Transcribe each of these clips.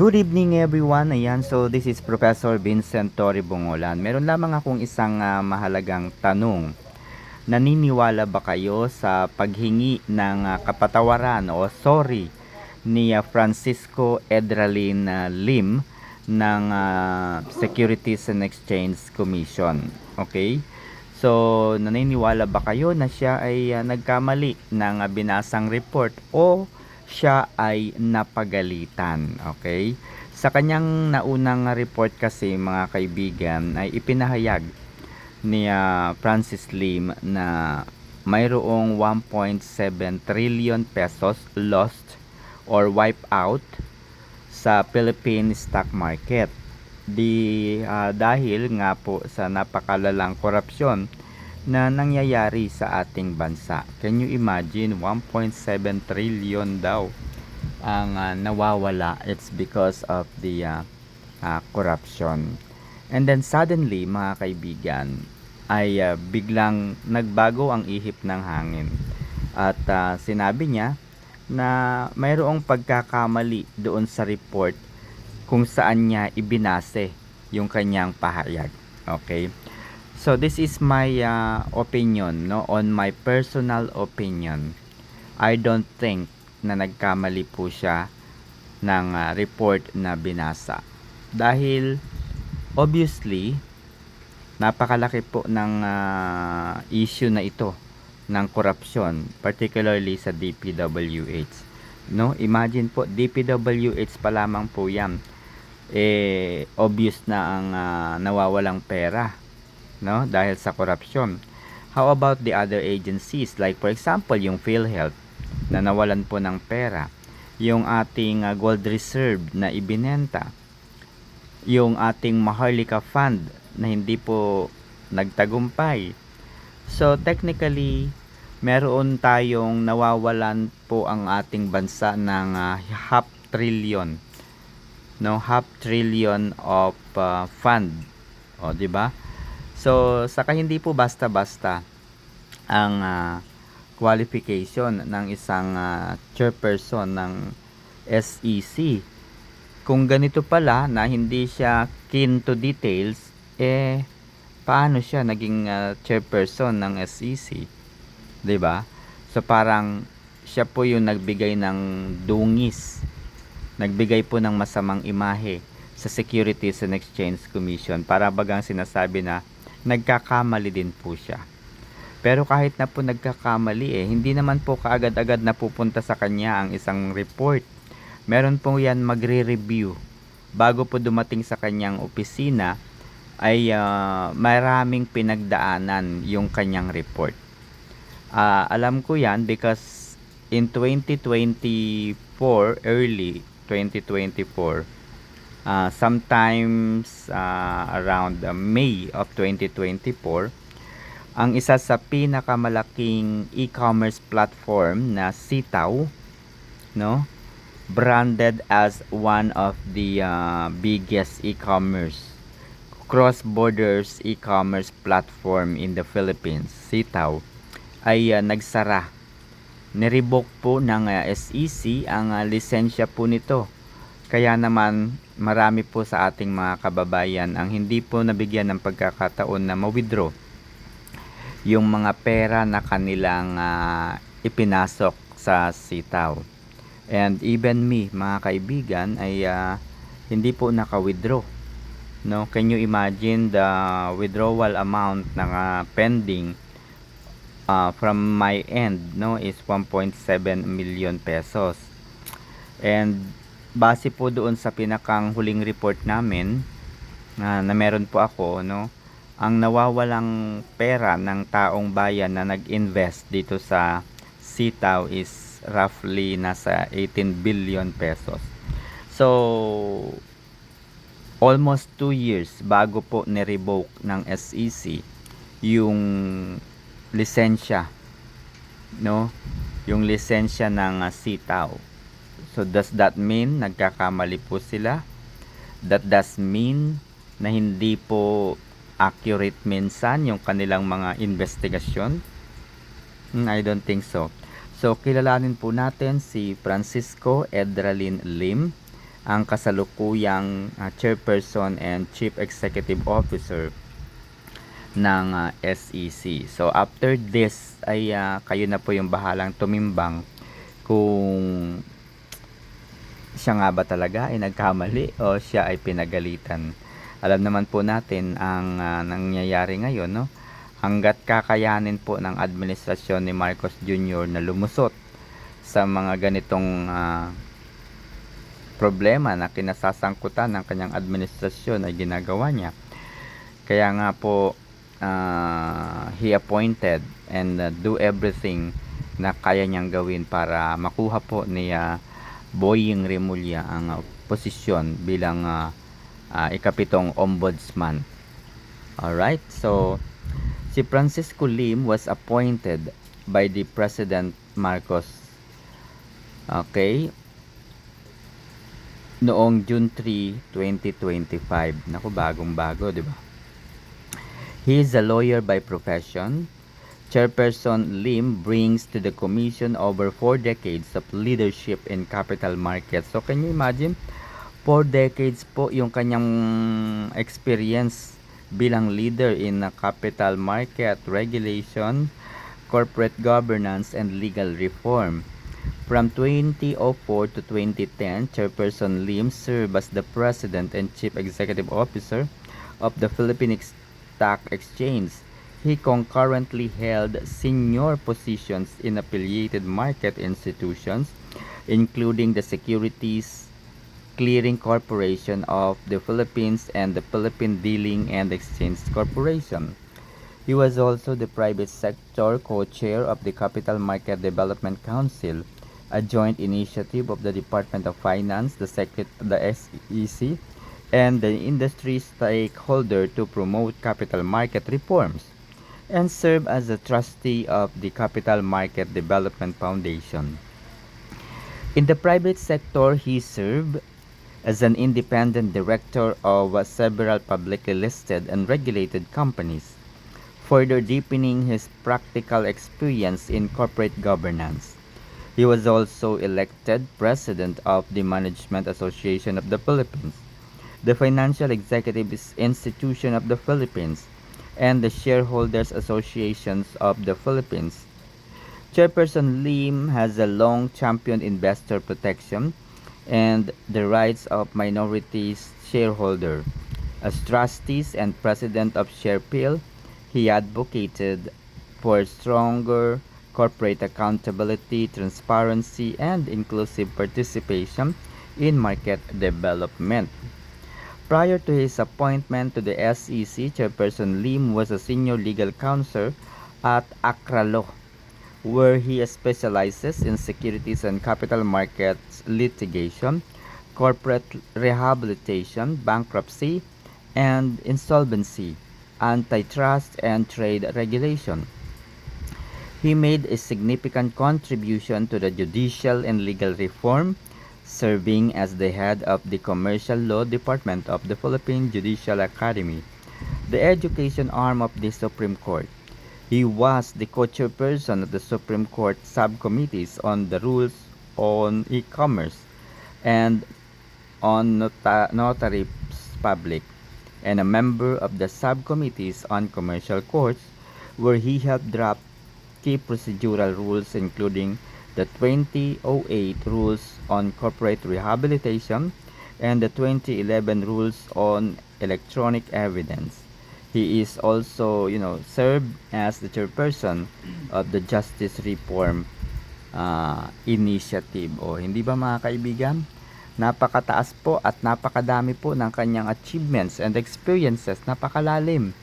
Good evening everyone. Ayan, so this is Professor Vincent Torre Bongolan. Meron lamang akong isang mahalagang tanong. Naniniwala ba kayo sa paghingi ng kapatawaran o sorry ni Francisco Edralin Lim ng Securities and Exchange Commission? Okay? So, naniniwala ba kayo na siya ay nagkamali ng binasang report o siya ay napagalitan? Okay? Sa kanyang naunang report kasi mga kaibigan ay ipinahayag ni Francis Lim na mayroong 1.7 trillion pesos lost or wipe out sa Philippine stock market. Dahil nga po sa napakalalang korupsyon na nangyayari sa ating bansa. Can you imagine 1.7 trillion daw ang nawawala? It's because of the corruption. And then suddenly mga kaibigan ay biglang nagbago ang ihip ng hangin at sinabi niya na mayroong pagkakamali doon sa report kung saan niya ibinase yung kanyang pahayag. Okay? So this is my opinion, no, on my personal opinion. I don't think na nagkamali po siya ng report na binasa. Dahil obviously napakalaki po ng issue na ito ng korupsyon, particularly sa DPWH. No, imagine po, DPWH pa lamang po 'yan. Obvious na ang nawawalang pera, no, dahil sa korupsyon. How about the other agencies, like for example yung PhilHealth na nawalan po ng pera, yung ating gold reserve na ibinenta, yung ating Maharlika Fund na hindi po nagtagumpay. So technically meron tayong nawawalan po ang ating bansa ng half trillion, no, half trillion of fund, o di ba? So saka hindi po basta-basta ang qualification ng isang chairperson ng SEC. Kung ganito pala na hindi siya keen to details, paano siya naging chairperson ng SEC? 'Di ba? So parang siya po yung nagbigay ng dungis, nagbigay po ng masamang imahe sa Securities and Exchange Commission, para bagang sinasabi na nagkakamali din po siya. Pero kahit na po nagkakamali, hindi naman po kaagad-agad napupunta sa kanya ang isang report. Meron po yan magre-review bago po dumating sa kanyang opisina. Ay maraming pinagdaanan yung kanyang report. Alam ko yan because in 2024, early 2024, sometimes around May of 2024, ang isa sa pinakamalaking e-commerce platform na Sitaw, no, branded as one of the biggest e-commerce cross-borders e-commerce platform in the Philippines, Sitaw, ay nagsara. Nirevoke po ng SEC ang lisensya po nito. Kaya naman marami po sa ating mga kababayan ang hindi po nabigyan ng pagkakataon na ma-withdraw yung mga pera na kanilang ipinasok sa Sitaw. And even me, mga kaibigan, ay hindi po naka-withdraw. No, can you imagine the withdrawal amount na pending from my end, no, is 1.7 million pesos. And base po doon sa pinakang huling report namin na meron po ako, no, ang nawawalang pera ng taong bayan na nag-invest dito sa Sitaw is roughly nasa 18 billion pesos. So almost 2 years bago po ni-revoke ng SEC yung lisensya, no, yung lisensya ng Sitaw. So does that mean nagkakamali po sila? That does mean na hindi po accurate minsan yung kanilang mga investigasyon? I don't think so. So kilalanin po natin si Francisco Edralin Lim ang kasalukuyang chairperson and chief executive officer ng SEC. So after this ay kayo na po yung bahalang tumimbang kung siya nga ba talaga ay nagkamali o siya ay pinagalitan. Alam naman po natin ang nangyayari ngayon, no? Hanggat kakayanin po ng administrasyon ni Marcos Jr. na lumusot sa mga ganitong problema na kinasasangkutan ng kanyang administrasyon ay ginagawa niya. Kaya nga po he appointed and do everything na kaya niyang gawin para makuha po ni Boying Remulla ang posisyon bilang ikapitong ombudsman. Alright, so si Francisco Lim was appointed by the President Marcos. Okay, noong June 3, 2025. Naku, bagong-bago, di ba? He is a lawyer by profession. Chairperson Lim brings to the commission over 4 decades of leadership in capital markets. So can you imagine? 4 decades po yung kanyang experience bilang leader in capital market regulation, corporate governance, and legal reform. From 2004 to 2010, Chairperson Lim served as the President and Chief Executive Officer of the Philippine Stock Exchange. He concurrently held senior positions in affiliated market institutions, including the Securities Clearing Corporation of the Philippines and the Philippine Dealing and Exchange Corporation. He was also the private sector co-chair of the Capital Market Development Council, a joint initiative of the Department of Finance, the SEC, and the industry stakeholder to promote capital market reforms, and served as a trustee of the Capital Market Development Foundation. In the private sector, he served as an independent director of several publicly listed and regulated companies, further deepening his practical experience in corporate governance. He was also elected president of the Management Association of the Philippines, the Financial Executives Institution of the Philippines, and the Shareholders Associations of the Philippines. Chairperson Lim has a long championed investor protection and the rights of minorities shareholder. As trustees and president of SharePil, he advocated for stronger corporate accountability, transparency, and inclusive participation in market development. Prior to his appointment to the SEC, Chairperson Lim was a senior legal counsel at Accra Law, where he specializes in securities and capital markets litigation, corporate rehabilitation, bankruptcy, and insolvency, antitrust, and trade regulation. He made a significant contribution to the judicial and legal reform, serving as the head of the Commercial Law Department of the Philippine Judicial Academy, the education arm of the Supreme Court. He was the co-chairperson of the Supreme Court subcommittees on the rules on e-commerce and on notary public, and a member of the subcommittees on commercial courts, where he helped draft key procedural rules including the 2008 rules on corporate rehabilitation and the 2011 rules on electronic evidence. He is also, served as the chairperson of the Justice Reform Initiative. O, hindi ba mga kaibigan? Napakataas po at napakadami po ng kanyang achievements and experiences. Napakalalim.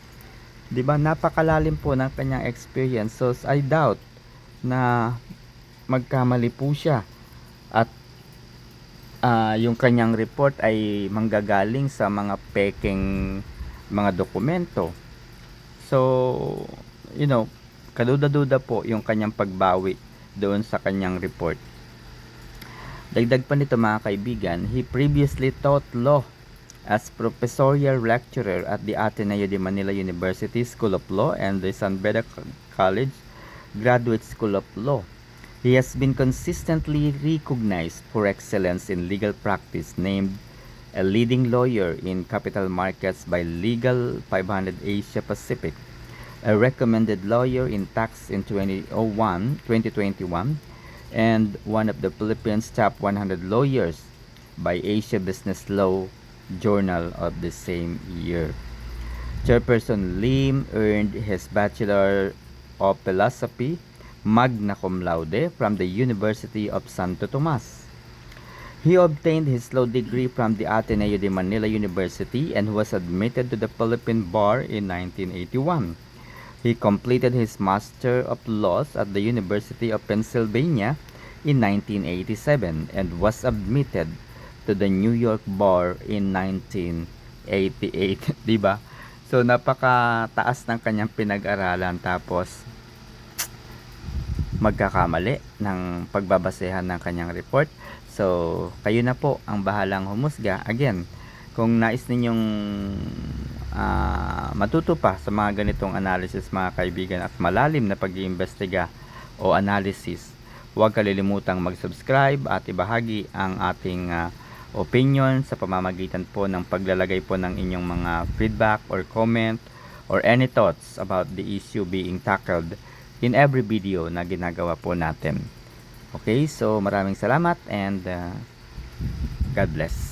'Di ba? Napakalalim po ng kanyang experience. So I doubt na magkamali po siya at yung kanyang report ay manggagaling sa mga peking mga dokumento. So, kaduda-duda po yung kanyang pagbawi doon sa kanyang report. Dagdag pa nito mga kaibigan, he previously taught law as professorial lecturer at the Ateneo de Manila University School of Law and the San Beda College Graduate School of Law. He has been consistently recognized for excellence in legal practice, named a leading lawyer in capital markets by Legal 500 Asia Pacific, a recommended lawyer in tax in 2021, and one of the Philippines' top 100 lawyers by Asia Business Law Journal of the same year. Chairperson Lim earned his Bachelor of Philosophy magna cum laude from the University of Santo Tomas. He obtained his law degree from the Ateneo de Manila University and was admitted to the Philippine Bar in 1981. He completed his Master of Laws at the University of Pennsylvania in 1987 and was admitted to the New York Bar in 1988. 'Di ba? So napakataas ng kanyang pinag-aralan, tapos magkakamali ng pagbabasehan ng kanyang report. So, kayo na po ang bahalang humusga. Again, kung nais ninyong matuto pa sa mga ganitong analysis, mga kaibigan, at malalim na pag-iimbestiga o analysis, huwag kalilimutang mag-subscribe at ibahagi ang ating opinion sa pamamagitan po ng paglalagay po ng inyong mga feedback or comment or any thoughts about the issue being tackled in every video na ginagawa po natin. Okay, so maraming salamat and God bless.